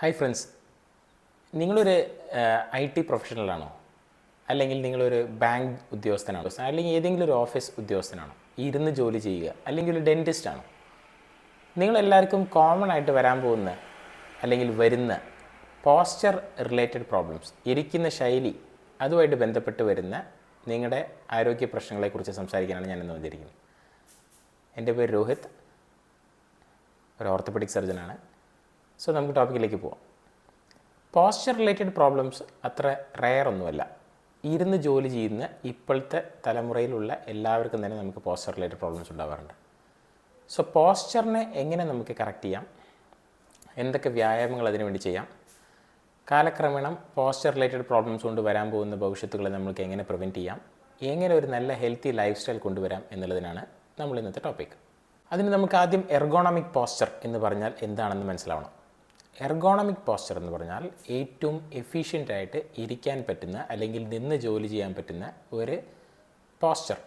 Hi friends, നിങ്ങളൊരു IT പ്രൊഫഷണലാണോ? അല്ലെങ്കിൽ നിങ്ങളൊരു ബാങ്ക് ഉദ്യോഗസ്ഥനാണോ? അല്ലെങ്കിൽ ഏതെങ്കിലും ഒരു ഓഫീസ് ഉദ്യോഗസ്ഥനാണോ? ഇരുന്ന് ജോലി ചെയ്യുക, അല്ലെങ്കിൽ ഒരു ഡെൻറ്റിസ്റ്റാണോ? നിങ്ങളെല്ലാവർക്കും കോമൺ ആയിട്ട് വരാൻ പോകുന്ന അല്ലെങ്കിൽ വരുന്ന പോസ്ചർ റിലേറ്റഡ് പ്രോബ്ലംസ്, ഇരിക്കുന്ന ശൈലി, അതുമായിട്ട് ബന്ധപ്പെട്ട് വരുന്ന നിങ്ങളുടെ ആരോഗ്യ പ്രശ്നങ്ങളെക്കുറിച്ച് സംസാരിക്കാനാണ് ഞാനിന്ന് വന്നിരിക്കുന്നത്. എൻ്റെ പേര് രോഹിത്, ഒരു ഓർത്തോപെഡിക് സർജനാണ്. സോ നമുക്ക് ടോപ്പിക്കിലേക്ക് പോവാം. പോസ്ചർ റിലേറ്റഡ് പ്രോബ്ലംസ് അത്ര റെയർ ഒന്നുമല്ല. ഇരുന്ന് ജോലി ചെയ്യുന്ന ഇപ്പോഴത്തെ തലമുറയിലുള്ള എല്ലാവർക്കും തന്നെ നമുക്ക് പോസ്ചർ റിലേറ്റഡ് പ്രോബ്ലംസ് ഉണ്ടാവാറുണ്ട്. സോ പോസ്ചറിനെ എങ്ങനെ നമുക്ക് കറക്റ്റ് ചെയ്യാം, എന്തൊക്കെ വ്യായാമങ്ങൾ അതിനു വേണ്ടി ചെയ്യാം, കാലക്രമേണ പോസ്ചർ റിലേറ്റഡ് പ്രോബ്ലംസ് കൊണ്ട് വരാൻ പോകുന്ന ഭവിഷ്യത്തുകളെ നമുക്ക് എങ്ങനെ പ്രിവെൻറ്റ് ചെയ്യാം, എങ്ങനെ ഒരു നല്ല ഹെൽത്തി ലൈഫ് സ്റ്റൈൽ കൊണ്ടുവരാം എന്നുള്ളതിനാണ് നമ്മൾ ഇന്നത്തെ ടോപ്പിക്. അതിന് നമുക്ക് ആദ്യം എർഗോണമിക് പോസ്ചർ എന്ന് പറഞ്ഞാൽ എന്താണെന്ന് മനസ്സിലാവണം. എർഗോണമിക് പോസ്ചർ എന്ന് പറഞ്ഞാൽ ഏറ്റവും എഫിഷ്യൻ്റായിട്ട് ഇരിക്കാൻ പറ്റുന്ന അല്ലെങ്കിൽ നിന്ന് ജോലി ചെയ്യാൻ പറ്റുന്ന ഒരു പോസ്ചർ,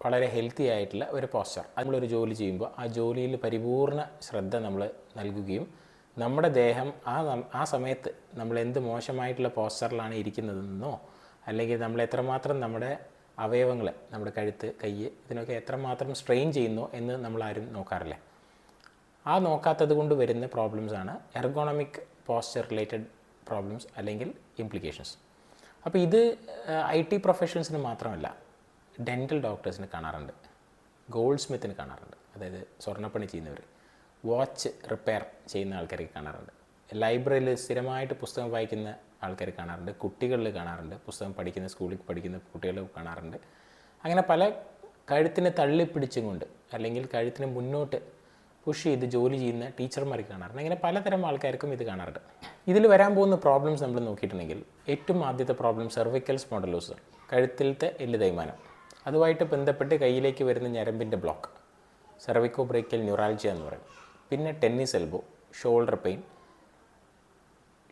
വളരെ ഹെൽത്തി ആയിട്ടുള്ള ഒരു പോസ്ചർ. നമ്മളൊരു ജോലി ചെയ്യുമ്പോൾ ആ ജോലിയിൽ പരിപൂർണ്ണ ശ്രദ്ധ നമ്മൾ നൽകുകയും നമ്മുടെ ദേഹം ആ സമയത്ത് നമ്മൾ എന്ത് മോശമായിട്ടുള്ള പോസ്ചറിലാണ് ഇരിക്കുന്നതെന്നോ, അല്ലെങ്കിൽ നമ്മൾ എത്രമാത്രം നമ്മുടെ അവയവങ്ങൾ, നമ്മുടെ കഴുത്ത്, കൈ, ഇതിനൊക്കെ എത്രമാത്രം സ്ട്രെയിൻ ചെയ്യുന്നു എന്ന് നമ്മളാരും നോക്കാറില്ല. ആ നോക്കാത്തത് കൊണ്ട് വരുന്ന പ്രോബ്ലംസാണ് എർഗോണമിക് പോസ്ചർ റിലേറ്റഡ് പ്രോബ്ലംസ് അല്ലെങ്കിൽ ഇംപ്ലിക്കേഷൻസ്. അപ്പോൾ ഇത് IT പ്രൊഫഷൻസിന് മാത്രമല്ല, ഡെൻ്റൽ ഡോക്ടേഴ്സിന് കാണാറുണ്ട്, ഗോൾഡ് സ്മിത്തിന് കാണാറുണ്ട്, അതായത് സ്വർണ്ണപ്പണി ചെയ്യുന്നവർ, വാച്ച് റിപ്പയർ ചെയ്യുന്ന ആൾക്കാർക്ക് കാണാറുണ്ട്, ലൈബ്രറിയിൽ സ്ഥിരമായിട്ട് പുസ്തകം വായിക്കുന്ന ആൾക്കാർ കാണാറുണ്ട്, കുട്ടികളിൽ കാണാറുണ്ട്, പുസ്തകം പഠിക്കുന്ന സ്കൂളിൽ പഠിക്കുന്ന കുട്ടികൾ കാണാറുണ്ട്. അങ്ങനെ പല കഴുത്തിനെ തള്ളിപ്പിടിച്ചും കൊണ്ട് അല്ലെങ്കിൽ കഴുത്തിനെ മുന്നോട്ട് പുഷ് ചെയ്ത് ജോലി ചെയ്യുന്ന ടീച്ചർമാർക്ക് കാണാറുണ്ട്. അങ്ങനെ പലതരം ആൾക്കാർക്കും ഇത് കാണാറുണ്ട്. ഇതിൽ വരാൻ പോകുന്ന പ്രോബ്ലംസ് നമ്മൾ നോക്കിയിട്ടുണ്ടെങ്കിൽ ഏറ്റവും ആദ്യത്തെ പ്രോബ്ലം സെർവിക്കൽ സ്പോണ്ടലോസിസ്, കഴുത്തിലത്തെ എല്ല് തേയ്മാനം. അതുമായിട്ട് ബന്ധപ്പെട്ട് കയ്യിലേക്ക് വരുന്ന ഞരമ്പിൻ്റെ ബ്ലോക്ക്, സെർവിക്കോ ബ്രേക്കിയൽ ന്യൂറാൾജിയ എന്ന് പറയും. പിന്നെ ടെന്നീസ് എൽബോ, ഷോൾഡർ പെയിൻ,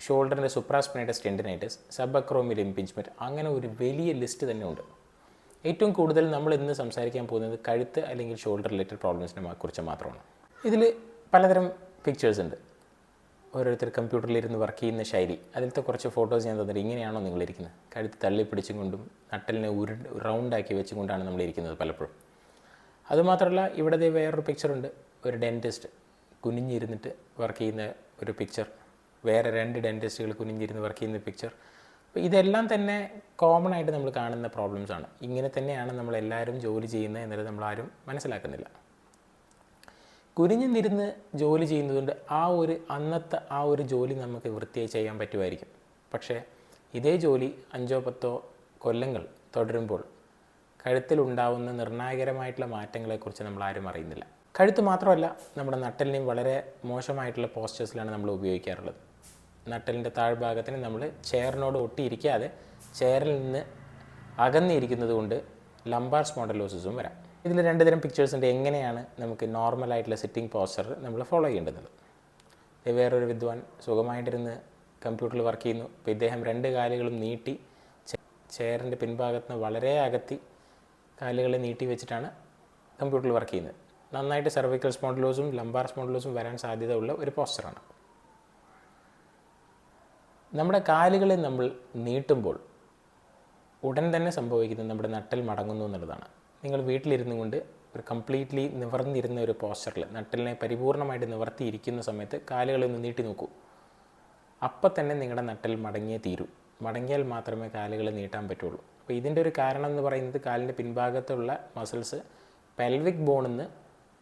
ഷോൾഡറിൻ്റെ supraspinatus tendinitis, sub acromial impingement, അങ്ങനെ ഒരു വലിയ ലിസ്റ്റ് തന്നെ ഉണ്ട്. ഏറ്റവും കൂടുതൽ നമ്മൾ ഇന്ന് സംസാരിക്കാൻ പോകുന്നത് കഴുത്ത് അല്ലെങ്കിൽ ഷോൾഡർ റിലേറ്റഡ് പ്രോബ്ലംസിനെ കുറിച്ച് മാത്രമാണ്. ഇതിൽ പലതരം പിക്ചേഴ്സ് ഉണ്ട്. ഓരോരുത്തർ കമ്പ്യൂട്ടറിലിരുന്ന് വർക്ക് ചെയ്യുന്ന ശൈലി, അതിലത്തെ കുറച്ച് ഫോട്ടോസ് ഞാൻ തന്നിട്ട്, ഇങ്ങനെയാണോ നിങ്ങളിരിക്കുന്നത്? കഴുത്ത് തള്ളിപ്പിടിച്ചും കൊണ്ടും നട്ടലിനെ റൗണ്ടാക്കി വെച്ചും കൊണ്ടാണ് നമ്മളിരിക്കുന്നത് പലപ്പോഴും. അതുമാത്രമല്ല, ഇവിടെ വേറൊരു പിക്ചറുണ്ട്, ഒരു ഡെൻറ്റിസ്റ്റ് കുനിഞ്ഞിരുന്നിട്ട് വർക്ക് ചെയ്യുന്ന ഒരു പിക്ചർ, വേറെ 2 ഡെൻറ്റിസ്റ്റുകൾ കുനിഞ്ഞിരുന്ന് വർക്ക് ചെയ്യുന്ന പിക്ചർ. അപ്പോൾ ഇതെല്ലാം തന്നെ കോമൺ ആയിട്ട് നമ്മൾ കാണുന്ന പ്രോബ്ലംസാണ്. ഇങ്ങനെ തന്നെയാണ് നമ്മളെല്ലാവരും ജോലി ചെയ്യുന്നത് എന്നുള്ളത് നമ്മളാരും മനസ്സിലാക്കുന്നില്ല. കുനിഞ്ഞിരുന്ന് ജോലി ചെയ്യുന്നതുകൊണ്ട് അന്നത്തെ ആ ഒരു ജോലി നമുക്ക് വൃത്തിയായി ചെയ്യാൻ പറ്റുമായിരിക്കും. പക്ഷേ ഇതേ ജോലി 5-10 കൊല്ലങ്ങൾ തുടരുമ്പോൾ കഴുത്തിലുണ്ടാവുന്ന നിർണായകരമായിട്ടുള്ള മാറ്റങ്ങളെക്കുറിച്ച് നമ്മളാരും അറിയുന്നില്ല. കഴുത്ത് മാത്രമല്ല, നമ്മുടെ നട്ടലിനെയും വളരെ മോശമായിട്ടുള്ള പോസ്ചേഴ്സിലാണ് നമ്മൾ ഉപയോഗിക്കാറുള്ളത്. നട്ടലിൻ്റെ താഴ്ഭാഗത്തിന് നമ്മൾ ചെയറിനോട് ഒട്ടിയിരിക്കാതെ ചെയറിൽ നിന്ന് അകന്നിരിക്കുന്നത് കൊണ്ട് ലംബാർ സ്പോണ്ടലോസിസും വരാം. ഇതിൽ 2 തരം പിക്ചേഴ്സ് ഉണ്ട്, എങ്ങനെയാണ് നമുക്ക് നോർമലായിട്ടുള്ള സിറ്റിംഗ് പോസ്ചർ നമ്മൾ ഫോളോ ചെയ്യേണ്ടത്. വേറൊരു വിദ്വാൻ സുഖമായിട്ടിരുന്ന് കമ്പ്യൂട്ടറിൽ വർക്ക് ചെയ്യുന്നു. അപ്പോൾ ഇദ്ദേഹം 2 കാലുകളും നീട്ടി ചെയറിൻ്റെ പിൻഭാഗത്ത് നിന്ന് വളരെ അകത്തി കാലുകളെ നീട്ടി വെച്ചിട്ടാണ് കമ്പ്യൂട്ടറിൽ വർക്ക് ചെയ്യുന്നത്. നന്നായിട്ട് സെർവിക്കൽ സ്പോണ്ടലോസും ലംബാർ സ്പോണ്ടലോസും വരാൻ സാധ്യത ഉള്ള ഒരു പോസ്ചറാണ്. നമ്മുടെ കാലുകളെ നമ്മൾ നീട്ടുമ്പോൾ ഉടൻ തന്നെ സംഭവിക്കുന്നത് നമ്മുടെ നട്ടൽ മടങ്ങുന്നു എന്നുള്ളതാണ്. നിങ്ങൾ വീട്ടിലിരുന്നു കൊണ്ട് ഒരു കംപ്ലീറ്റ്ലി നിവർന്നിരുന്ന ഒരു പോസ്ചറിൽ നട്ടലിനെ പരിപൂർണമായിട്ട് നിവർത്തിയിരിക്കുന്ന സമയത്ത് കാലുകളൊന്ന് നീട്ടി നോക്കൂ. അപ്പം തന്നെ നിങ്ങളുടെ നട്ടൽ മടങ്ങിയേ തീരൂ. മടങ്ങിയാൽ മാത്രമേ കാലുകൾ നീട്ടാൻ പറ്റുള്ളൂ. അപ്പോൾ ഇതിൻ്റെ ഒരു കാരണം എന്ന് പറയുന്നത്, കാലിൻ്റെ പിൻഭാഗത്തുള്ള മസിൽസ് പെൽവിക് ബോണിൽ നിന്ന്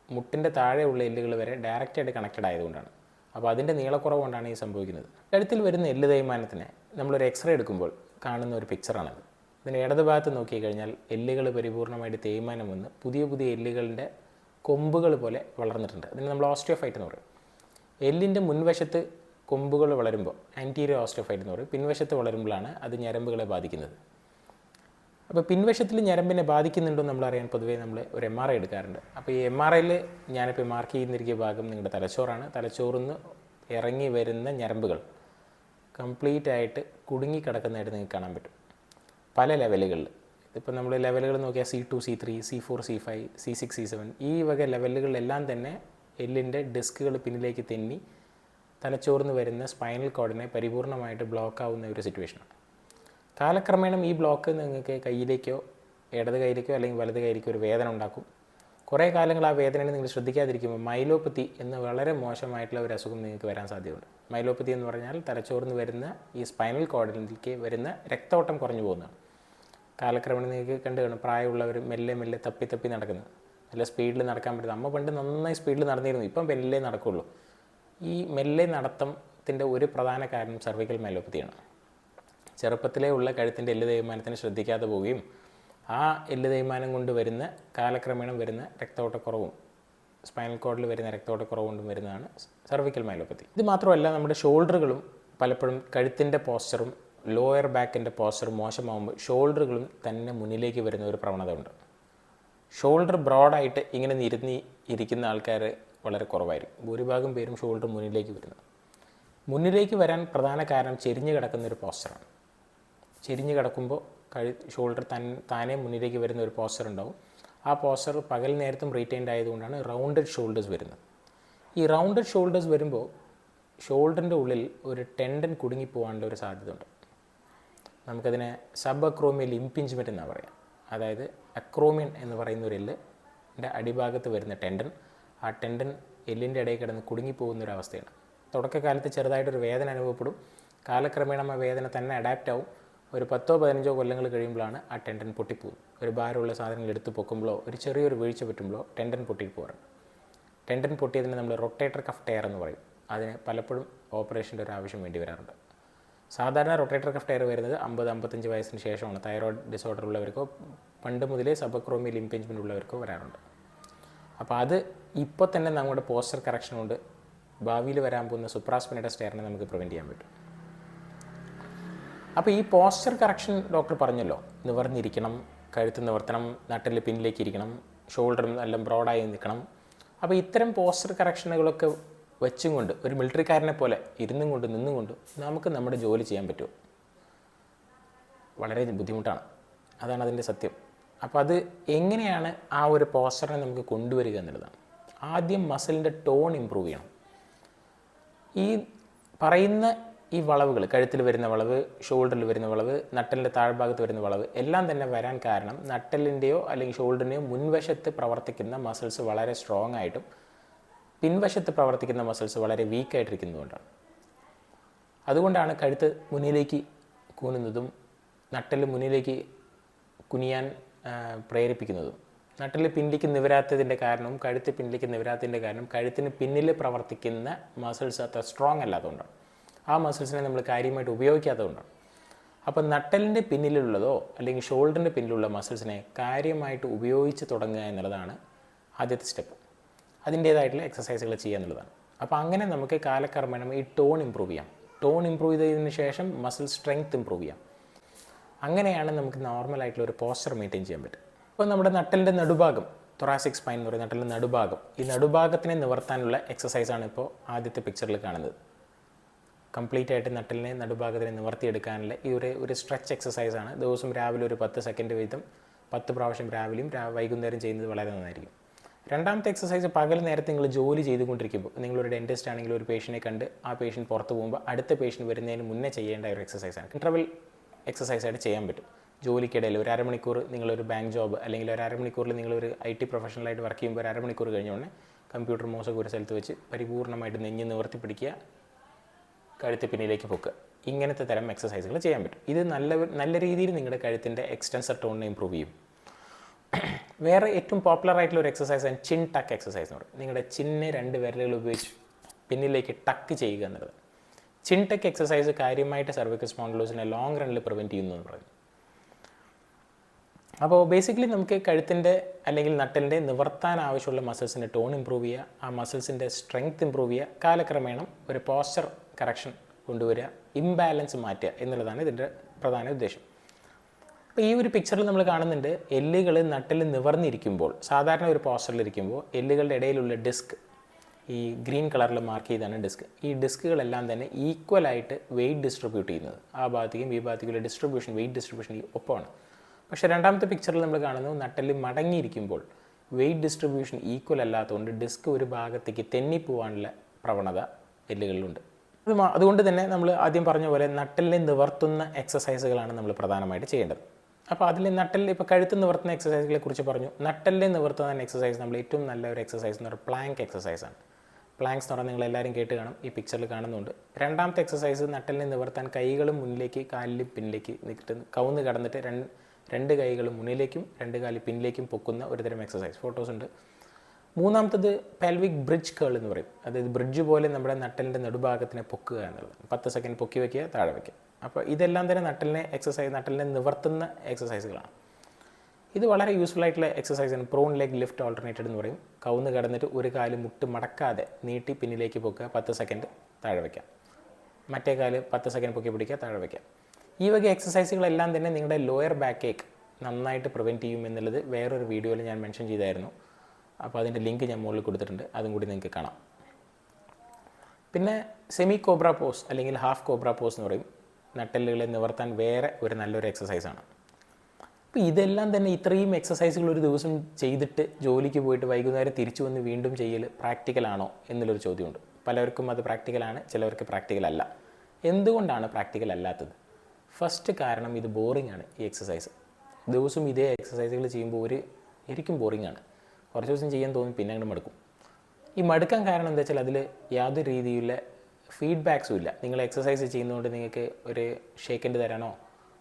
മുട്ടിൻ്റെ താഴെയുള്ള എല്ലുകൾ വരെ ഡയറക്റ്റായിട്ട് കണക്റ്റഡ് ആയതുകൊണ്ടാണ്. അപ്പോൾ അതിൻ്റെ നീളക്കുറവ് കൊണ്ടാണ് ഈ സംഭവിക്കുന്നത്. കഴുത്തിൽ വരുന്ന എല്ല് തേയ്മാനത്തിന് നമ്മളൊരു എക്സ്റേ എടുക്കുമ്പോൾ കാണുന്ന ഒരു പിക്ചറാണത്. ഇതിന് ഇടത് ഭാഗത്ത് നോക്കിക്കഴിഞ്ഞാൽ എല്ലുകൾ പരിപൂർണമായിട്ട് തേയ്മാനം വന്ന് പുതിയ പുതിയ എല്ലുകളുടെ കൊമ്പുകൾ പോലെ വളർന്നിട്ടുണ്ട്. ഇതിന് നമ്മൾ ഓസ്റ്റിയോഫൈറ്റ് എന്ന് പറയും. എല്ലിൻ്റെ മുൻവശത്ത് കൊമ്പുകൾ വളരുമ്പോൾ ആൻറ്റീരിയർ ഓസ്റ്റിയോഫൈറ്റ് എന്ന് പറയും. പിൻവശത്ത് വളരുമ്പോഴാണ് അത് ഞരമ്പുകളെ ബാധിക്കുന്നത്. അപ്പോൾ പിൻവശത്തിൽ ഞരമ്പിനെ ബാധിക്കുന്നുണ്ടോ നമ്മളറിയാൻ പൊതുവേ നമ്മൾ ഒരു MRI എടുക്കാറുണ്ട്. അപ്പോൾ ഈ MRIയിൽ ഞാനിപ്പോൾ മാർക്ക് ചെയ്യുന്നിരിക്കുന്ന ഭാഗം നിങ്ങളുടെ തലച്ചോറാണ്. തലച്ചോറിൽ നിന്ന് ഇറങ്ങി വരുന്ന ഞരമ്പുകൾ കംപ്ലീറ്റ് ആയിട്ട് കുടുങ്ങിക്കിടക്കുന്നതായിട്ട് നിങ്ങൾക്ക് കാണാൻ പറ്റും പല ലെവലുകളിൽ. ഇതിപ്പോൾ നമ്മൾ ലെവലുകൾ നോക്കിയാൽ C2, C3, C4, C5, C6, C7 ഈ വക ലെവലുകളിലെല്ലാം തന്നെ എല്ലിൻ്റെ ഡിസ്കുകൾ പിന്നിലേക്ക് തെന്നി തലച്ചോറിന് വരുന്ന സ്പൈനൽ കോഡിനെ പരിപൂർണമായിട്ട് ബ്ലോക്ക് ആവുന്ന ഒരു സിറ്റുവേഷനാണ്. കാലക്രമേണ ഈ ബ്ലോക്ക് നിങ്ങൾക്ക് കയ്യിലേക്കോ ഇടത് കൈയിലേക്കോ അല്ലെങ്കിൽ വലത് കൈയിലേക്കോ ഒരു വേദന ഉണ്ടാക്കും. കുറേ കാലങ്ങൾ ആ വേദനയെ നിങ്ങൾ ശ്രദ്ധിക്കാതിരിക്കുമ്പോൾ മൈലോപ്പത്തി എന്ന വളരെ മോശമായിട്ടുള്ള ഒരു അസുഖം നിങ്ങൾക്ക് വരാൻ സാധ്യതയുണ്ട്. മൈലോപ്പത്തി എന്ന് പറഞ്ഞാൽ തലച്ചോറിന് വരുന്ന ഈ സ്പൈനൽ കോഡിലേക്ക് വരുന്ന രക്തോട്ടം കുറഞ്ഞു പോകുന്നതാണ്. കാലക്രമേണ നിങ്ങൾക്ക് കണ്ടു കാണും പ്രായമുള്ളവർ മെല്ലെ മെല്ലെ തപ്പി തപ്പി നടക്കുന്നത്, നല്ല സ്പീഡിൽ നടക്കാൻ പറ്റുന്നത്. അമ്മ പണ്ട് നന്നായി സ്പീഡിൽ നടന്നിരുന്നു, ഇപ്പം മെല്ലെ നടക്കുള്ളൂ. ഈ മെല്ലെ നടത്തത്തിൻ്റെ ഒരു പ്രധാന കാരണം സർവിക്കൽ മൈലോപ്പത്തിയാണ്. ചെറുപ്പത്തിലേ ഉള്ള കഴുത്തിൻ്റെ എല്ല് തേയ്മാനത്തിന് ശ്രദ്ധിക്കാതെ പോവുകയും ആ എല്ല് തേയ്മാനം കൊണ്ട് വരുന്ന കാലക്രമേണ വരുന്ന രക്തോട്ടക്കുറവും സ്പൈനൽ കോഡിൽ വരുന്ന രക്തോട്ടക്കുറവ് കൊണ്ടും വരുന്നതാണ് സർവിക്കൽ മൈലോപ്പത്തി. ഇത് മാത്രമല്ല, നമ്മുടെ ഷോൾഡറുകളും പലപ്പോഴും കഴുത്തിൻ്റെ പോസ്ചറും ലോയർ ബാക്കിൻ്റെ പോസ്ചറും മോശമാകുമ്പോൾ ഷോൾഡറുകളും തന്നെ മുന്നിലേക്ക് വരുന്ന ഒരു പ്രവണത ഉണ്ട്. ഷോൾഡർ ബ്രോഡായിട്ട് ഇങ്ങനെ ഇരിക്കുന്ന ആൾക്കാർ വളരെ കുറവായിരിക്കും. ഭൂരിഭാഗം പേരും ഷോൾഡർ മുന്നിലേക്ക് വരുന്നത്. മുന്നിലേക്ക് വരാൻ പ്രധാന കാരണം ചെരിഞ്ഞ് കിടക്കുന്ന ഒരു പോസ്ചറാണ്. ചെരിഞ്ഞ് കിടക്കുമ്പോൾ ഷോൾഡർ താനേ മുന്നിലേക്ക് വരുന്ന ഒരു പോസ്ചർ ഉണ്ടാവും. ആ പോസ്ചർ പകൽ നേരത്തും റീറ്റൈൻഡ് ആയതുകൊണ്ടാണ് റൗണ്ടഡ് ഷോൾഡേഴ്സ് വരുന്നത്. ഈ റൗണ്ടഡ് ഷോൾഡേഴ്സ് വരുമ്പോൾ ഷോൾഡറിൻ്റെ ഉള്ളിൽ ഒരു ടെൻഡൻ കുടുങ്ങിപ്പോകാനുള്ള ഒരു സാധ്യത ഉണ്ട്. നമുക്കതിനെ സബ് അക്രോമിയൽ ഇംപിഞ്ച്മെൻറ്റ് എന്നാണ് പറയുക. അതായത് അക്രോമിയൻ എന്ന് പറയുന്ന ഒരു എല്ലിൻ്റെ അടിഭാഗത്ത് വരുന്ന ടെൻഡൻ, ആ ടെൻഡൻ എല്ലിൻ്റെ ഇടയിൽ കിടന്ന് കുടുങ്ങിപ്പോകുന്നൊരവസ്ഥയാണ്. തുടക്കകാലത്ത് ചെറുതായിട്ടൊരു വേദന അനുഭവപ്പെടും. കാലക്രമേണ ആ വേദന തന്നെ അഡാപ്റ്റ് ആവും. ഒരു 10-15 കൊല്ലങ്ങൾ കഴിയുമ്പോഴാണ് ആ ടെൻഡൻ പൊട്ടിപ്പോകും. ഒരു ഭാരമുള്ള സാധനങ്ങൾ എടുത്ത് പൊക്കുമ്പോഴോ ഒരു ചെറിയൊരു വീഴ്ച പറ്റുമ്പോഴോ ടെൻഡൻ പൊട്ടിപ്പോകാറുണ്ട്. ടെൻഡൻ പൊട്ടിയതിന് നമ്മൾ റൊട്ടേറ്റർ കഫ് ടയർ എന്ന് പറയും. അതിന് പലപ്പോഴും ഓപ്പറേഷൻ്റെ ഒരു ആവശ്യം വേണ്ടി വരാറുണ്ട്. സാധാരണ റൊട്ടേറ്റർ കഫ് ടയർ വരുന്നത് 50-55 വയസ്സിന് ശേഷമാണ്. തൈറോയ്ഡ് ഡിസോർഡർ ഉള്ളവർക്കോ പണ്ട് മുതലേ സബക്രോമിയൽ ഇംപിഞ്ച്മെൻ്റ് ഉള്ളവർക്കോ വരാറുണ്ട്. അപ്പോൾ അത് ഇപ്പോൾ തന്നെ നമ്മുടെ പോസ്ചർ കറക്ഷൻ കൊണ്ട് ഭാവിയിൽ വരാൻ പോകുന്ന സുപ്രാസ്പിനേറ്റസ് ടയറിനെ നമുക്ക് പ്രിവെൻറ്റ് ചെയ്യാൻ പറ്റും. അപ്പോൾ ഈ പോസ്ചർ കറക്ഷൻ ഡോക്ടർ പറഞ്ഞല്ലോ, നിവർന്നിരിക്കണം, കഴുത്ത് നിവർത്തണം, നട്ടിൽ പിന്നിലേക്ക് ഇരിക്കണം, ഷോൾഡർ നല്ല ബ്രോഡായി നിൽക്കണം. അപ്പോൾ ഇത്തരം പോസ്ചർ കറക്ഷനുകളൊക്കെ വെച്ചും കൊണ്ട് ഒരു മിലിറ്ററിക്കാരനെ പോലെ ഇരുന്നും കൊണ്ട് നിന്നും കൊണ്ട് നമുക്ക് നമ്മുടെ ജോലി ചെയ്യാൻ പറ്റുമോ? വളരെ ബുദ്ധിമുട്ടാണ്. അതാണ് അതിൻ്റെ സത്യം. അപ്പോൾ അത് എങ്ങനെയാണ് ആ ഒരു പോസ്ചറിനെ നമുക്ക് കൊണ്ടുവരിക എന്നുള്ളതാണ്. ആദ്യം മസിലിൻ്റെ ടോൺ ഇമ്പ്രൂവ് ചെയ്യണം. ഈ പറയുന്ന ഈ വളവുകൾ, കഴുത്തിൽ വരുന്ന വളവ്, ഷോൾഡറിൽ വരുന്ന വളവ്, നട്ടലിൻ്റെ താഴ്ഭാഗത്ത് വരുന്ന വളവ് എല്ലാം തന്നെ വരാൻ കാരണം നട്ടലിൻ്റെയോ അല്ലെങ്കിൽ ഷോൾഡറിൻ്റെയോ മുൻവശത്ത് പ്രവർത്തിക്കുന്ന മസിൽസ് വളരെ സ്ട്രോങ് ആയിട്ടും പിൻവശത്ത് പ്രവർത്തിക്കുന്ന മസിൽസ് വളരെ വീക്കായിട്ടിരിക്കുന്നതുകൊണ്ടാണ്. അതുകൊണ്ടാണ് കഴുത്ത് മുന്നിലേക്ക് കൂനുന്നതും നട്ടൽ മുന്നിലേക്ക് കുനിയാൻ പ്രേരിപ്പിക്കുന്നതും. നട്ടൽ പിന്നിലേക്ക് നിവരാത്തതിൻ്റെ കാരണവും കഴുത്ത് പിന്നിലേക്ക് നിവരാത്തതിൻ്റെ കാരണം കഴുത്തിന് പിന്നിൽ പ്രവർത്തിക്കുന്ന മസിൽസ് അത്ര സ്ട്രോങ് അല്ലാത്തതുകൊണ്ടാണ്. ആ മസിൽസിനെ നമ്മൾ കാര്യമായിട്ട് ഉപയോഗിക്കാത്തതുകൊണ്ടാണ്. അപ്പോൾ നട്ടലിൻ്റെ പിന്നിലുള്ളതോ അല്ലെങ്കിൽ ഷോൾഡറിൻ്റെ പിന്നിലുള്ള മസിൽസിനെ കാര്യമായിട്ട് ഉപയോഗിച്ച് തുടങ്ങുക എന്നുള്ളതാണ് ആദ്യത്തെ സ്റ്റെപ്പ്. അതിൻ്റേതായിട്ടുള്ള എക്സസൈസുകൾ ചെയ്യുക എന്നുള്ളതാണ്. അപ്പോൾ അങ്ങനെ നമുക്ക് കാലക്രമേണ ഈ ടോൺ ഇമ്പ്രൂവ് ചെയ്യാം. ടോൺ ഇമ്പ്രൂവ് ചെയ്തതിന് ശേഷം മസിൽ സ്ട്രെങ്ത് ഇമ്പ്രൂവ് ചെയ്യാം. അങ്ങനെയാണ് നമുക്ക് നോർമലായിട്ടുള്ള ഒരു പോസ്ചർ മെയിൻറ്റെയിൻ ചെയ്യാൻ പറ്റും. ഇപ്പോൾ നമ്മുടെ നട്ടലിൻ്റെ നടുഭാഗം, തൊറാസിക് സ്പൈൻ എന്ന് പറയുന്ന നട്ടലിൻ്റെ നടുഭാഗം, ഈ നടുഭാഗത്തിനെ നിവർത്താനുള്ള എക്സസൈസാണ് ഇപ്പോൾ ആദ്യത്തെ പിക്ചറിൽ കാണുന്നത്. കംപ്ലീറ്റ് ആയിട്ട് നട്ടലിനെ നടുഭാഗത്തിനെ നിവർത്തിയെടുക്കാനുള്ള ഈ ഒരു സ്ട്രെച്ച് എക്സസൈസാണ്. ദിവസം രാവിലെ ഒരു 10 സെക്കൻഡ് വീതം 10 പ്രാവശ്യം രാവിലെയും വൈകുന്നേരം ചെയ്യുന്നത് വളരെ നന്നായിരിക്കും. രണ്ടാമത്തെ എക്സസൈസ്, പകൽ നേരത്തെ നിങ്ങൾ ജോലി ചെയ്തുകൊണ്ടിരിക്കുമ്പോൾ, നിങ്ങളൊരു ഡെൻറ്റിസ്റ്റ് ആണെങ്കിൽ ഒരു പേഷ്യനെ കണ്ട് ആ പേഷ്യൻ്റ് പുറത്ത് പോകുമ്പോൾ അടുത്ത പേഷ്യൻ്റ് വരുന്നതിന് മുന്നേ ചെയ്യേണ്ട ഒരു എക്സസൈസാണ്. ഇൻ്റർവൽ എക്സസൈസായിട്ട് ചെയ്യാൻ പറ്റും. ജോലിക്കിടയിൽ ഒരു അരമണിക്കൂർ നിങ്ങളൊരു ബാങ്ക് ജോബ് അല്ലെങ്കിൽ ഒരു അരമണിക്കൂറിൽ നിങ്ങളൊരു IT പ്രൊഫഷണലായിട്ട് വർക്ക് ചെയ്യുമ്പോൾ ഒരു അരമണിക്കൂർ കഴിഞ്ഞുകൊണ്ട് കമ്പ്യൂട്ടർ മൗസൊക്കെ ഒരു സ്ഥലത്ത് വെച്ച് പരിപൂർണ്ണമായിട്ട് നെഞ്ഞ് നിവർത്തി പിടിക്കുക, കഴുത്ത് പിന്നിലേക്ക് പൊക്കുക. ഇങ്ങനത്തെ തരം എക്സസൈസുകൾ ചെയ്യാൻ പറ്റും. ഇത് നല്ല രീതിയിൽ നിങ്ങളുടെ കഴുത്തിൻ്റെ എക്സ്റ്റൻസർ ടോണിനെ ഇമ്പ്രൂവ് ചെയ്യും. വേറെ ഏറ്റവും പോപ്പുലർ ആയിട്ടുള്ള ഒരു എക്സസൈസാണ് ചിൻ ടക്ക് എക്സസൈസ് എന്ന് പറയും. നിങ്ങളുടെ ചിന്നെ 2 വിരലുകൾ ഉപയോഗിച്ച് പിന്നിലേക്ക് ടക്ക് ചെയ്യുക എന്നുള്ളത്. ചിൻ ടക്ക് എക്സസൈസ് കാര്യമായിട്ട് സർവിക്കൽ സ്പോണ്ടിലോസിനെ ലോങ് റണ്ണിൽ പ്രിവെൻറ്റ് ചെയ്യുന്നു എന്ന് പറയും. അപ്പോൾ ബേസിക്കലി നമുക്ക് കഴുത്തിൻ്റെ അല്ലെങ്കിൽ നട്ടലിൻ്റെ നിവർത്താൻ ആവശ്യമുള്ള മസിൽസിൻ്റെ ടോൺ ഇമ്പ്രൂവ് ചെയ്യുക, ആ മസിൽസിൻ്റെ സ്ട്രെങ്ത് ഇമ്പ്രൂവ് ചെയ്യുക, കാലക്രമേണ ഒരു പോസ്ചർ കറക്ഷൻ കൊണ്ടുവരിക, ഇംബാലൻസ് മാറ്റുക എന്നുള്ളതാണ് ഇതിൻ്റെ പ്രധാന ഉദ്ദേശം. അപ്പോൾ ഈ ഒരു പിക്ചറിൽ നമ്മൾ കാണുന്നുണ്ട് എല്ലുകൾ നട്ടിൽ നിവർന്നിരിക്കുമ്പോൾ, സാധാരണ ഒരു പോസ്ചറിലിരിക്കുമ്പോൾ എല്ലുകളുടെ ഇടയിലുള്ള ഡിസ്ക്, ഈ ഗ്രീൻ കളറിൽ മാർക്ക് ചെയ്താണ് ഡിസ്ക്. ഈ ഡിസ്കുകളെല്ലാം തന്നെ ഈക്വലായിട്ട് വെയിറ്റ് ഡിസ്ട്രിബ്യൂട്ട് ചെയ്യുന്നത്, ആ ഭാഗത്തേക്കും ഈ ഭാഗത്തേക്കുള്ള ഡിസ്ട്രിബ്യൂഷൻ, വെയിറ്റ് ഡിസ്ട്രിബ്യൂഷൻ ഒപ്പമാണ്. പക്ഷേ രണ്ടാമത്തെ പിക്ചറിൽ നമ്മൾ കാണുന്നത് നട്ടിൽ മടങ്ങിയിരിക്കുമ്പോൾ വെയിറ്റ് ഡിസ്ട്രിബ്യൂഷൻ ഈക്വൽ അല്ലാത്തതുകൊണ്ട് ഡിസ്ക് ഒരു ഭാഗത്തേക്ക് തെന്നിപ്പോവാനുള്ള പ്രവണത എല്ലുകളിലുണ്ട്. അതുകൊണ്ട് തന്നെ നമ്മൾ ആദ്യം പറഞ്ഞ പോലെ നട്ടെല്ലിനെ നിവർത്തുന്ന എക്സസൈസുകളാണ് നമ്മൾ പ്രധാനമായിട്ട് ചെയ്യേണ്ടത്. അപ്പോൾ അതിൽ നട്ടെല്ല് ഇപ്പോൾ കഴുത്ത് നിവർത്തുന്ന എക്സസൈസുകളെ കുറിച്ച് പറഞ്ഞു. നട്ടെല്ലിനെ നിവർത്തുന്ന എക്സസൈസ് നമ്മൾ ഏറ്റവും നല്ല ഒരു എക്സസൈസ് എന്ന് പറയുന്നത് പ്ലാങ്ക് എക്സസൈസാണ്. പ്ലാങ്ക്സ് എന്ന് പറഞ്ഞാൽ നിങ്ങൾ എല്ലാവരും കേട്ട് കാണും, ഈ പിക്ചറിൽ കാണുന്നുണ്ട്. രണ്ടാമത്തെ എക്സസൈസ് നട്ടെല്ലിനെ നിവർത്താൻ കൈകളും മുന്നിലേക്ക് കാലിലും പിന്നിലേക്ക് നിൽക്കിട്ട് കവുന്ന് കടന്നിട്ട് രണ്ട് കൈകളും മുന്നിലേക്കും രണ്ട് കാല് പിന്നിലേക്കും പൊക്കുന്ന ഒരുതരം എക്സസൈസ്, ഫോട്ടോസ് ഉണ്ട്. മൂന്നാമത്തത് പെൽവിക് ബ്രിഡ്ജ് കേൾ എന്ന് പറയും. അതായത് ബ്രിഡ്ജ് പോലെ നമ്മുടെ നട്ടലിൻ്റെ നടുഭാഗത്തിനെ പൊക്കുക എന്നുള്ളത്. 10 സെക്കൻഡ് പൊക്കി വയ്ക്കുക, താഴെ വയ്ക്കുക. അപ്പോൾ ഇതെല്ലാം തന്നെ നട്ടലിനെ നിവർത്തുന്ന എക്സസൈസുകളാണ്. ഇത് വളരെ യൂസ്ഫുൾ ആയിട്ടുള്ള എക്സസൈസാണ്. പ്രോൺ ലെഗ് ലിഫ്റ്റ് ഓൾട്ടർനേറ്റഡ് എന്ന് പറയും. കവുന്ന് കടന്നിട്ട് ഒരു കാല് മുട്ട് മടക്കാതെ നീട്ടി പിന്നിലേക്ക് പൊക്കുക, 10 സെക്കൻഡ് താഴെ വയ്ക്കാം. മറ്റേ കാല് 10 സെക്കൻഡ് പൊക്കി പിടിക്കുക, താഴെ വയ്ക്കാം. ഈ വക എക്സസൈസുകളെല്ലാം തന്നെ നിങ്ങളുടെ ലോയർ ബാക്ക് ഏക്ക് നന്നായിട്ട് പ്രിവെൻറ്റ് ചെയ്യും എന്നുള്ളത് വേറൊരു വീഡിയോയിൽ ഞാൻ മെൻഷൻ ചെയ്തായിരുന്നു. അപ്പോൾ അതിൻ്റെ ലിങ്ക് ഞാൻ മുകളിൽ കൊടുത്തിട്ടുണ്ട്, അതും കൂടി നിങ്ങൾക്ക് കാണാം. പിന്നെ സെമി കോബ്ര പോസ് അല്ലെങ്കിൽ ഹാഫ് കോബ്ര പോസ് എന്ന് പറയും. നട്ടെല്ലുകളെ നിവർത്താൻ വേറെ ഒരു നല്ലൊരു എക്സസൈസാണ്. അപ്പോൾ ഇതെല്ലാം തന്നെ ഇത്രയും എക്സസൈസുകൾ ഒരു ദിവസം ചെയ്തിട്ട് ജോലിക്ക് പോയിട്ട് വൈകുന്നേരം തിരിച്ചു വന്ന് വീണ്ടും ചെയ്യൽ പ്രാക്ടിക്കലാണോ എന്നുള്ളൊരു ചോദ്യമുണ്ട്. പലർക്കും അത് പ്രാക്ടിക്കലാണ്, ചിലവർക്ക് പ്രാക്ടിക്കൽ അല്ല. എന്തുകൊണ്ടാണ് പ്രാക്ടിക്കൽ അല്ലാത്തത്? ഫസ്റ്റ് കാരണം ഇത് ബോറിംഗ് ആണ്. ഈ എക്സസൈസ് ദിവസവും ഇതേ എക്സസൈസുകൾ ചെയ്യുമ്പോൾ ശരിക്കും ബോറിംഗ് ആണ്. കുറച്ച് ദിവസം ചെയ്യാൻ തോന്നും, പിന്നെ അങ്ങോട്ട് മടുക്കും. ഈ മടുക്കാൻ കാരണം എന്താ വെച്ചാൽ അതിൽ യാതൊരു രീതിയിലുള്ള ഫീഡ്ബാക്സും ഇല്ല. നിങ്ങൾ എക്സസൈസ് ചെയ്യുന്നതുകൊണ്ട് നിങ്ങൾക്ക് ഒരു ഷേക്കൻഡ് തരാനോ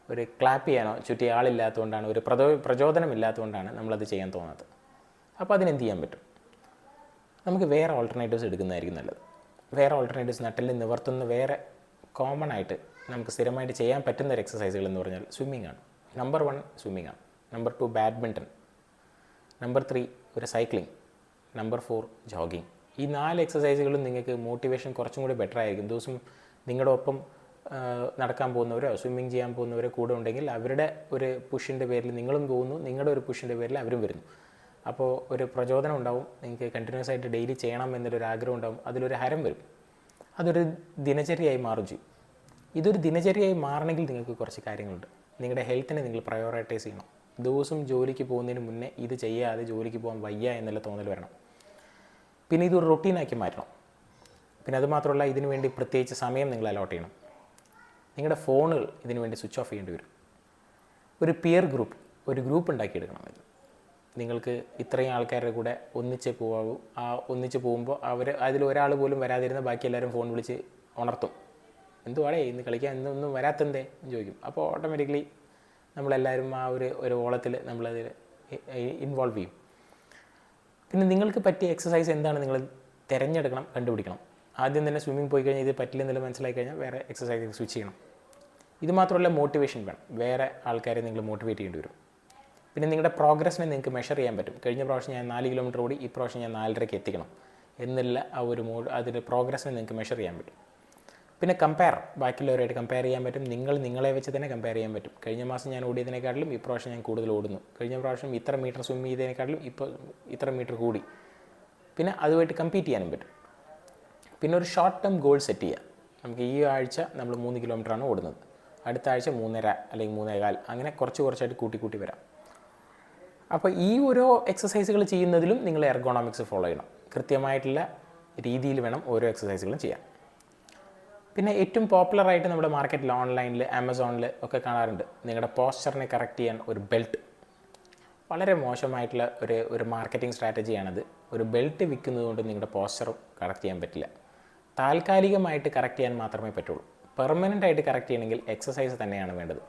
ഒരു ക്ലാപ്പ് ചെയ്യാനോ ചുറ്റി ആളില്ലാത്തതുകൊണ്ടാണ്, ഒരു പ്രചോദനം ഇല്ലാത്തതുകൊണ്ടാണ് നമ്മളത് ചെയ്യാൻ തോന്നാത്തത്. അപ്പോൾ അതിനെന്ത് ചെയ്യാൻ പറ്റും? നമുക്ക് വേറെ ഓൾട്ടർനേറ്റീവ്സ് എടുക്കുന്നതായിരിക്കും നല്ലത്. വേറെ ഓൾട്ടർനേറ്റീവ്സ് നട്ടെല്ലിനെ നിവർത്തുന്ന വേറെ കോമൺ ആയിട്ട് നമുക്ക് സ്ഥിരമായിട്ട് ചെയ്യാൻ പറ്റുന്ന ഒരു എക്സസൈസുകൾ എന്ന് പറഞ്ഞാൽ സ്വിമ്മിംഗ് ആണ്. നമ്പർ 1 സ്വിമ്മിംഗ് ആണ്. Number 2 badminton. നമ്പർ 3 ഒരു സൈക്ലിംഗ്. Number 4 jogging. ഈ 4 എക്സസൈസുകളും നിങ്ങൾക്ക് മോട്ടിവേഷൻ കുറച്ചും കൂടി ബെറ്റർ ആയിരിക്കും. ദിവസം നിങ്ങളുടെ ഒപ്പം നടക്കാൻ പോകുന്നവരോ സ്വിമ്മിങ് ചെയ്യാൻ പോകുന്നവരോ കൂടെ ഉണ്ടെങ്കിൽ അവരുടെ ഒരു പുഷിൻ്റെ പേരിൽ നിങ്ങളും പോകുന്നു, നിങ്ങളുടെ ഒരു പുഷിൻ്റെ പേരിൽ അവരും വരുന്നു. അപ്പോൾ ഒരു പ്രചോദനം ഉണ്ടാവും, നിങ്ങൾക്ക് കണ്ടിന്യൂസ് ആയിട്ട് ഡെയിലി ചെയ്യണം എന്നൊരു ആഗ്രഹം ഉണ്ടാവും, അതിലൊരു ഹരം വരും. അതൊരു ദിനചര്യയായി മാറും ചെയ്യും. ഇതൊരു ദിനചര്യയായി മാറണമെങ്കിൽ നിങ്ങൾക്ക് കുറച്ച് കാര്യങ്ങളുണ്ട്. നിങ്ങളുടെ ഹെൽത്തിനെ നിങ്ങൾ പ്രയോറിറ്റൈസ് ചെയ്യണം. ദിവസം ജോലിക്ക് പോകുന്നതിന് മുന്നേ ഇത് ചെയ്യാതെ ജോലിക്ക് പോകാൻ വയ്യ എന്നുള്ള തോന്നൽ വരണം. പിന്നെ ഇതൊരു റൊട്ടീനാക്കി മാറ്റണം. പിന്നെ അതുമാത്രമല്ല, ഇതിനു വേണ്ടി പ്രത്യേകിച്ച് സമയം നിങ്ങൾ അലോട്ട് ചെയ്യണം. നിങ്ങളുടെ ഫോണുകൾ ഇതിനു വേണ്ടി സ്വിച്ച് ഓഫ് ചെയ്യേണ്ടി വരും. ഒരു പിയർ ഗ്രൂപ്പ്, ഒരു ഗ്രൂപ്പ് ഉണ്ടാക്കിയെടുക്കണം. നിങ്ങൾക്ക് ഇത്രയും ആൾക്കാരുടെ കൂടെ ഒന്നിച്ച് പോകാവൂ. ആ ഒന്നിച്ച് പോകുമ്പോൾ അതിലൊരാൾ പോലും വരാതിരുന്ന ബാക്കി എല്ലാവരും ഫോൺ വിളിച്ച് ഉണർത്തും. എന്തുവാടേ ഇന്ന് കളിക്കാൻ ഒന്നും വരാത്തെന്തേ എന്ന് ചോദിക്കും. അപ്പോൾ ഓട്ടോമാറ്റിക്കലി നമ്മളെല്ലാവരും ആ ഒരു ഓളത്തിൽ നമ്മളതിൽ ഇൻവോൾവ് ചെയ്യും. പിന്നെ നിങ്ങൾക്ക് പറ്റിയ എക്സസൈസ് എന്താണ് നിങ്ങൾ തിരഞ്ഞെടുക്കണം, കണ്ടുപിടിക്കണം. ആദ്യം തന്നെ സ്വിമ്മിംഗ് പോയി കഴിഞ്ഞാൽ ഇത് പറ്റില്ലെന്നെല്ലാം മനസ്സിലാക്കി കഴിഞ്ഞാൽ വേറെ എക്സസൈസ് സ്വിച്ച് ചെയ്യണം. ഇത് മാത്രമല്ല, മോട്ടിവേഷൻ വേണം. വേറെ ആൾക്കാരെ നിങ്ങൾ മോട്ടിവേറ്റ് ചെയ്യേണ്ടി വരും. പിന്നെ നിങ്ങളുടെ പ്രോഗ്രസ്സിനെ നിങ്ങൾക്ക് മെഷർ ചെയ്യാൻ പറ്റും. കഴിഞ്ഞ പ്രാവശ്യം ഞാൻ 4 കിലോമീറ്റർ ഓടി, ഈ പ്രാവശ്യം ഞാൻ 4:30 എത്തിക്കണം എന്നുള്ള ആ ഒരു അതിൻ്റെ പ്രോഗ്രസ്സിനെ നിങ്ങൾക്ക് മെഷർ ചെയ്യാൻ പറ്റും. പിന്നെ ബാക്കിയുള്ളവരായിട്ട് കമ്പയർ ചെയ്യാൻ പറ്റും. നിങ്ങളെ വെച്ച് തന്നെ കമ്പയർ ചെയ്യാൻ പറ്റും. കഴിഞ്ഞ മാസം ഞാൻ ഓടിയതിനെക്കാട്ടിലും ഈ പ്രാവശ്യം ഞാൻ കൂടുതൽ ഓടുന്നു. കഴിഞ്ഞ പ്രാവശ്യം ഇത്ര മീറ്റർ സ്വിം ചെയ്തതിനെക്കാട്ടിലും ഇപ്പോൾ ഇത്ര മീറ്റർ കൂടി. പിന്നെ അതുമായിട്ട് കമ്പീറ്റ് ചെയ്യാനും പറ്റും. പിന്നെ ഒരു ഷോർട്ട് ടേം ഗോൾ സെറ്റ് ചെയ്യുക. നമുക്ക് ഈ ആഴ്ച നമ്മൾ 3 കിലോമീറ്ററാണ് ഓടുന്നത്, അടുത്ത ആഴ്ച 3.5 അല്ലെങ്കിൽ 3.25, അങ്ങനെ കുറച്ചായിട്ട് കൂട്ടി വരാം. അപ്പോൾ ഈ ഓരോ എക്സസൈസുകൾ ചെയ്യുന്നതിലും നിങ്ങൾ എർഗോണോമിക്സ് ഫോളോ ചെയ്യണം. കൃത്യമായിട്ടുള്ള രീതിയിൽ വേണം ഓരോ എക്സസൈസുകളും ചെയ്യാൻ. പിന്നെ ഏറ്റവും പോപ്പുലറായിട്ട് നമ്മുടെ മാർക്കറ്റിൽ, ഓൺലൈനിൽ, ആമസോണിൽ ഒക്കെ കാണാറുണ്ട്, നിങ്ങളുടെ പോസ്ചറിനെ കറക്റ്റ് ചെയ്യാൻ ഒരു ബെൽറ്റ്. വളരെ മോശമായിട്ടുള്ള ഒരു മാർക്കറ്റിംഗ് സ്ട്രാറ്റജിയാണത്. ഒരു ബെൽറ്റ് വിൽക്കുന്നത് കൊണ്ട് നിങ്ങളുടെ പോസ്ചറും കറക്റ്റ് ചെയ്യാൻ പറ്റില്ല. താൽക്കാലികമായിട്ട് കറക്റ്റ് ചെയ്യാൻ മാത്രമേ പറ്റുള്ളൂ. പെർമനൻ്റ് ആയിട്ട് കറക്റ്റ് ചെയ്യണമെങ്കിൽ എക്സസൈസ് തന്നെയാണ് വേണ്ടത്.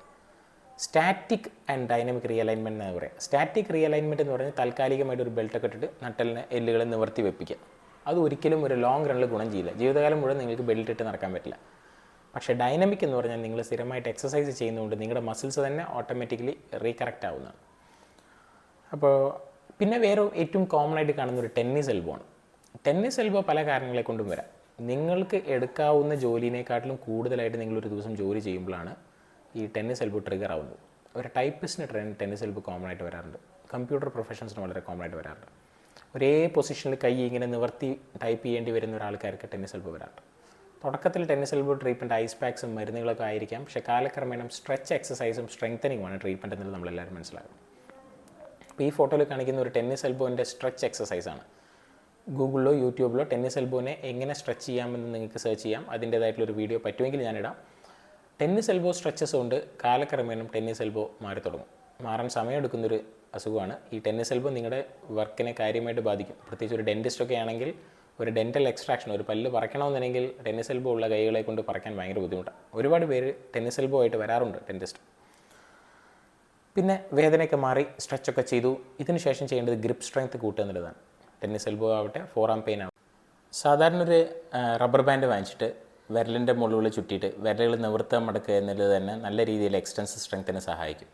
സ്റ്റാറ്റിക് ആൻഡ് ഡൈനാമിക് റീഅലൈൻമെൻറ്റ് എന്ന് പറയാം. സ്റ്റാറ്റിക് റീഅലൈൻമെൻറ്റ് എന്ന് പറഞ്ഞാൽ താൽക്കാലികമായിട്ട് ഒരു ബെൽറ്റൊക്കെ ഇട്ടിട്ട് നട്ടലിനെ എല്ലുകളെ നിവർത്തി വെപ്പിക്കുക. അത് ഒരിക്കലും ഒരു ലോങ് റണ്ണിൽ ഗുണം ചെയ്യില്ല. ജീവിതകാലം മുഴുവൻ നിങ്ങൾക്ക് ബെൽറ്റ് ഇട്ട് നടക്കാൻ പറ്റില്ല. പക്ഷേ ഡൈനാമിക് എന്ന് പറഞ്ഞാൽ നിങ്ങൾ സ്ഥിരമായിട്ട് എക്സസൈസ് ചെയ്യുന്നതുകൊണ്ട് നിങ്ങളുടെ മസിൽസ് തന്നെ ഓട്ടോമാറ്റിക്കലി റീകറക്റ്റ് ആവുന്നതാണ്. അപ്പോൾ പിന്നെ വേറെ ഏറ്റവും കോമൺ ആയിട്ട് കാണുന്ന ഒരു ടെന്നീസ് എൽബോ ആണ്. ടെന്നീസ് എൽബോ പല കാരണങ്ങളെ കൊണ്ടും വരാം. നിങ്ങൾക്ക് എടുക്കാവുന്ന ജോലിനേക്കാട്ടിലും കൂടുതലായിട്ട് നിങ്ങളൊരു ദിവസം ജോലി ചെയ്യുമ്പോഴാണ് ഈ ടെന്നീസ് എൽബോ ട്രിഗർ ആവുന്നത്. ഒരു ടൈപ്പിസ്റ്റിന് ടെന്നീസ് എൽബോ കോമൺ ആയിട്ട് വരാറുണ്ട്. കമ്പ്യൂട്ടർ പ്രൊഫഷൻസിന് വളരെ കോമൺ ആയിട്ട് വരാറുണ്ട്. ഒരേ പൊസിഷനിൽ കൈ ഇങ്ങനെ നിവർത്തി ടൈപ്പ് ചെയ്യേണ്ടി വരുന്ന ഒരാൾക്കാർക്ക് ടെന്നീസ് എൽബോ വരാറുണ്ട്. തുടക്കത്തിൽ ടെന്നീസ് എൽബോ ട്രീറ്റ്മെൻറ്റ് ഐസ് പാക്സും മരുന്നുകളൊക്കെ ആയിരിക്കാം. പക്ഷേ കാലക്രമേണ സ്ട്രെച്ച് എക്സസൈസും സ്ട്രെങ്തനിങ്ങുമാണ് ട്രീറ്റ്മെൻറ്റ് എന്നുള്ളത് നമ്മളെല്ലാവരും മനസ്സിലാക്കും. അപ്പോൾ ഈ ഫോട്ടോയിൽ കാണിക്കുന്ന ഒരു ടെന്നീസ് എൽബോൻ്റെ സ്ട്രെച്ച് എക്സസൈസാണ്. ഗൂഗിളിലോ യൂട്യൂബിലോ ടെന്നീസ് എൽബോനെ എങ്ങനെ സ്ട്രെച്ച് ചെയ്യാമെന്ന് നിങ്ങൾക്ക് സെർച്ച് ചെയ്യാം. അതിൻ്റേതായിട്ടുള്ളൊരു വീഡിയോ പറ്റുമെങ്കിൽ ഞാനിടാം. ടെന്നീസ് എൽബോ സ്ട്രെച്ചസ് കൊണ്ട് കാലക്രമേണ ടെന്നീസ് എൽബോ മാറി തുടങ്ങും. മാറാൻ സമയമെടുക്കുന്നൊരു അസുഖമാണ്. ഈ ടെന്നീസ് എൽബോ നിങ്ങളുടെ വർക്കിനെ കാര്യമായിട്ട് ബാധിക്കും. പ്രത്യേകിച്ച് ഒരു ഡെൻറ്റിസ്റ്റൊക്കെ ആണെങ്കിൽ ഒരു ഡെൻറ്റൽ എക്സ്ട്രാക്ഷൻ, ഒരു പല്ല് പറിക്കണമെന്നുണ്ടെങ്കിൽ ടെന്നീസ് എൽബോ ഉള്ള കൈകളെ കൊണ്ട് പറിക്കാൻ ഭയങ്കര ബുദ്ധിമുട്ടാണ്. ഒരുപാട് പേര് ടെന്നീസ് എൽബോ ആയിട്ട് വരാറുണ്ട് ഡെൻറ്റിസ്റ്റ്. പിന്നെ വേദനയൊക്കെ മാറി സ്ട്രെച്ചൊക്കെ ചെയ്തു. ഇതിന് ശേഷം ചെയ്യേണ്ടത് ഗ്രിപ്പ് സ്ട്രെങ്ത് കൂട്ടുക എന്നുള്ളതാണ്. ടെന്നീസ് എൽബോ ആവട്ടെ, ഫോർ ആം പെയിൻ ആവട്ടെ. സാധാരണ ഒരു റബ്ബർ ബാൻഡ് വാങ്ങിച്ചിട്ട് വിരലിൻ്റെ മുകളിൽ ചുറ്റിയിട്ട് വിരലുകൾ നിവർത്താൻ മടക്കുക എന്നുള്ളത് തന്നെ നല്ല രീതിയിൽ എക്സ്റ്റൻസ് സ്ട്രെങ്ത്തിന് സഹായിക്കും.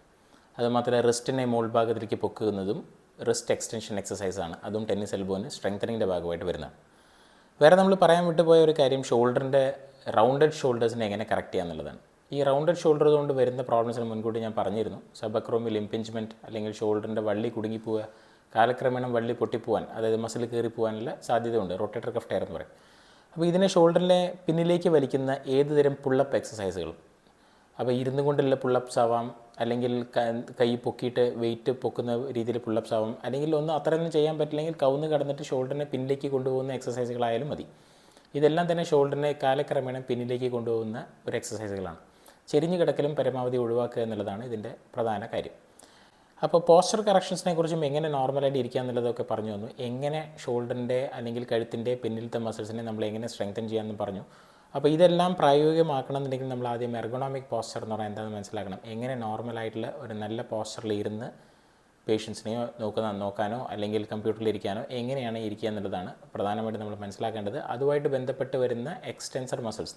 അതുമാത്രമല്ല റിസ്റ്റിനെ മുകൾ ഭാഗത്തേക്ക് പൊക്കുന്നതും റിസ്റ്റ് എക്സ്റ്റൻഷൻ എക്സസൈസാണ്. അതും ടെന്നീസ് എൽബോന് സ്ട്രെങ്തനിങ്ങിൻ്റെ ഭാഗമായിട്ട് വരുന്നതാണ്. വേറെ നമ്മൾ പറയാൻ വിട്ടുപോയ ഒരു കാര്യം ഷോൾഡറിൻ്റെ റൗണ്ടഡ് ഷോൾഡേഴ്സിനെ എങ്ങനെ കറക്റ്റ് ചെയ്യുക എന്നുള്ളതാണ്. ഈ റൗണ്ടഡ് ഷോൾഡർ കൊണ്ട് വരുന്ന പ്രോബ്ലംസിന് മുൻകൂട്ടി ഞാൻ പറഞ്ഞിരുന്നു. സബക്രോമിൽ ഇംപിഞ്ച്മെൻറ്റ് അല്ലെങ്കിൽ ഷോൾഡറിൻ്റെ വള്ളി കുടുങ്ങിപ്പോവുക, കാലക്രമേണ വള്ളി പൊട്ടിപ്പോവാൻ, അതായത് മസിൽ കയറിപ്പോവാനുള്ള സാധ്യതയുണ്ട്. റൊട്ടേറ്റർ കഫ് ടയർ എന്ന് പറയും. അപ്പോൾ ഇതിനെ ഷോൾഡറിനെ പിന്നിലേക്ക് വലിക്കുന്ന ഏത് തരം പുള്ളപ്പ് എക്സസൈസുകളും, അപ്പോൾ ഇരുന്നു കൊണ്ടുള്ള പുള്ളപ്സ് ആവാം, അല്ലെങ്കിൽ കൈ പൊക്കിയിട്ട് വെയിറ്റ് പൊക്കുന്ന രീതിയിൽ പുള്ളപ്സ് ആവാം, അല്ലെങ്കിൽ ഒന്നും അത്രയൊന്നും ചെയ്യാൻ പറ്റില്ലെങ്കിൽ കവുന്ന് കടന്നിട്ട് ഷോൾഡറിനെ പിന്നിലേക്ക് കൊണ്ടുപോകുന്ന എക്സസൈസുകളായാലും മതി. ഇതെല്ലാം തന്നെ ഷോൾഡറിനെ കാലക്രമേണ പിന്നിലേക്ക് കൊണ്ടുപോകുന്ന ഒരു എക്സസൈസുകളാണ്. ചെരിഞ്ഞ് കിടക്കലും പരമാവധി ഒഴിവാക്കുക എന്നുള്ളതാണ് ഇതിൻ്റെ പ്രധാന കാര്യം. അപ്പോൾ പോസ്ചർ കറക്ഷൻസിനെ കുറിച്ചും എങ്ങനെ നോർമലായിട്ട് ഇരിക്കുക എന്നുള്ളതൊക്കെ പറഞ്ഞു തന്നു. എങ്ങനെ ഷോൾഡറിൻ്റെ അല്ലെങ്കിൽ കഴുത്തിൻ്റെ പിന്നിലത്തെ മസിൽസിനെ നമ്മൾ എങ്ങനെ സ്ട്രെങ്തൻ ചെയ്യാമെന്ന് പറഞ്ഞു. അപ്പോൾ ഇതെല്ലാം പ്രായോഗികമാക്കണം എന്നുണ്ടെങ്കിൽ നമ്മൾ ആദ്യം എർഗണോമിക് പോസ്ചർ എന്ന് പറഞ്ഞാൽ എന്താണെന്ന് മനസ്സിലാക്കണം. എങ്ങനെ നോർമലായിട്ടുള്ള ഒരു നല്ല പോസ്ചറിൽ ഇരുന്ന് പേഷ്യൻസിനെയോ നോക്കാനോ അല്ലെങ്കിൽ കമ്പ്യൂട്ടറിൽ ഇരിക്കാനോ എങ്ങനെയാണ് ഇരിക്കുക എന്നുള്ളതാണ് പ്രധാനമായിട്ട് നമ്മൾ മനസ്സിലാക്കേണ്ടത്. അതുമായിട്ട് ബന്ധപ്പെട്ട് വരുന്ന എക്സ്റ്റെൻസർ മസിൽസ്,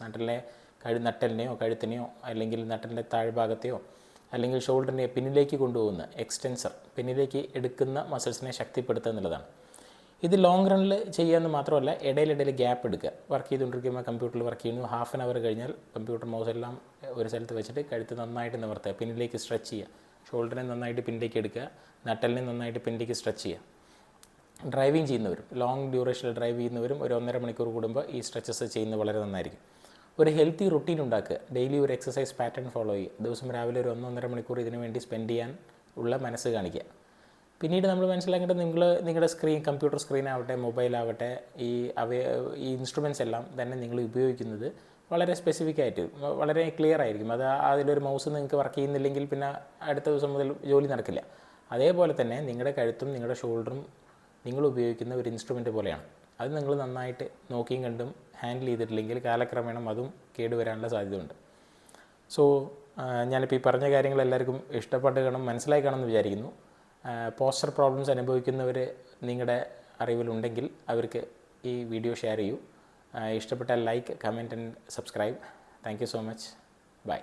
നട്ടലിനെയോ കഴുത്തിനെയോ അല്ലെങ്കിൽ നട്ടലിൻ്റെ താഴ്ഭാഗത്തെയോ അല്ലെങ്കിൽ ഷോൾഡറിനെ പിന്നിലേക്ക് കൊണ്ടുപോകുന്ന എക്സ്റ്റെൻസർ, പിന്നിലേക്ക് എടുക്കുന്ന മസിൽസിനെ ശക്തിപ്പെടുത്തുക എന്നുള്ളതാണ്. ഇത് ലോങ് റണ്ണിൽ ചെയ്യാമെന്ന് മാത്രമല്ല, ഇടയിലിടയിൽ ഗ്യാപ്പ് എടുക്കുക. വർക്ക് ചെയ്തുകൊണ്ടിരിക്കുമ്പോൾ കമ്പ്യൂട്ടറിൽ വർക്ക് ചെയ്യുന്നു, ഹാഫ് ആൻ അവർ കഴിഞ്ഞാൽ കമ്പ്യൂട്ടർ മൗസ് എല്ലാം ഒരു സ്ഥലത്ത് വെച്ചിട്ട് കഴുത്ത് നന്നായിട്ട് നിവർത്തുക, പിന്നിലേക്ക് സ്ട്രെച്ച് ചെയ്യുക, ഷോൾഡറിനെ നന്നായിട്ട് പിന്നിലേക്ക് എടുക്കുക, നട്ടലിനെ നന്നായിട്ട് പിന്നിലേക്ക് സ്ട്രെച്ച് ചെയ്യുക. ഡ്രൈവിംഗ് ചെയ്യുന്നവരും ലോങ് ഡ്യൂറേഷനിൽ ഡ്രൈവ് ചെയ്യുന്നവരും ഒരു 1.5 മണിക്കൂർ കൂടുമ്പോൾ ഈ സ്ട്രെച്ചസ് ചെയ്യുന്നത് വളരെ നന്നായിരിക്കും. ഒരു ഹെൽത്തി റുട്ടീൻ ഉണ്ടാക്കുക, ഡെയിലി ഒരു എക്സസൈസ് പാറ്റേൺ ഫോളോ ചെയ്യുക, ദിവസം രാവിലെ ഒരു 1-1.5 മണിക്കൂർ ഇതിനു വേണ്ടി സ്പെൻഡ് ചെയ്യാൻ ഉള്ള മനസ്സ് കാണിക്കുക. പിന്നീട് നമ്മൾ മനസ്സിലാക്കേണ്ടത് നിങ്ങളുടെ കമ്പ്യൂട്ടർ സ്ക്രീൻ ആവട്ടെ, മൊബൈലാവട്ടെ, ഈ ഇൻസ്ട്രുമെൻറ്റ്സ് എല്ലാം തന്നെ നിങ്ങൾ ഉപയോഗിക്കുന്നത് വളരെ സ്പെസിഫിക് ആയിട്ട് വളരെ ക്ലിയർ ആയിരിക്കും. അത് അതിലൊരു മൗസ് നിങ്ങൾക്ക് വർക്ക് ചെയ്യുന്നില്ലെങ്കിൽ പിന്നെ അടുത്ത ദിവസം മുതൽ ജോലി നടക്കില്ല. അതേപോലെ തന്നെ നിങ്ങളുടെ കഴുത്തും നിങ്ങളുടെ ഷോൾഡറും നിങ്ങൾ ഉപയോഗിക്കുന്ന ഒരു ഇൻസ്ട്രുമെൻ്റ് പോലെയാണ്. അത് നിങ്ങൾ നന്നായിട്ട് നോക്കിയും കണ്ടും ഹാൻഡിൽ ചെയ്തിട്ടില്ലെങ്കിൽ കാലക്രമേണ അതും കേടുവരാനുള്ള സാധ്യതയുണ്ട്. സോ ഞാനിപ്പോൾ ഈ പറഞ്ഞ കാര്യങ്ങൾ എല്ലാവർക്കും ഇഷ്ടപ്പെട്ട് കാണും, മനസ്സിലായി കാണുമെന്ന് വിചാരിക്കുന്നു. പോസ്ചർ പ്രോബ്ലംസ് അനുഭവിക്കുന്നവർ നിങ്ങളുടെ അറിവിലുണ്ടെങ്കിൽ അവർക്ക് ഈ വീഡിയോ ഷെയർ ചെയ്യൂ. ഇഷ്ടപ്പെട്ടാൽ like, comment and subscribe. Thank you so much. By.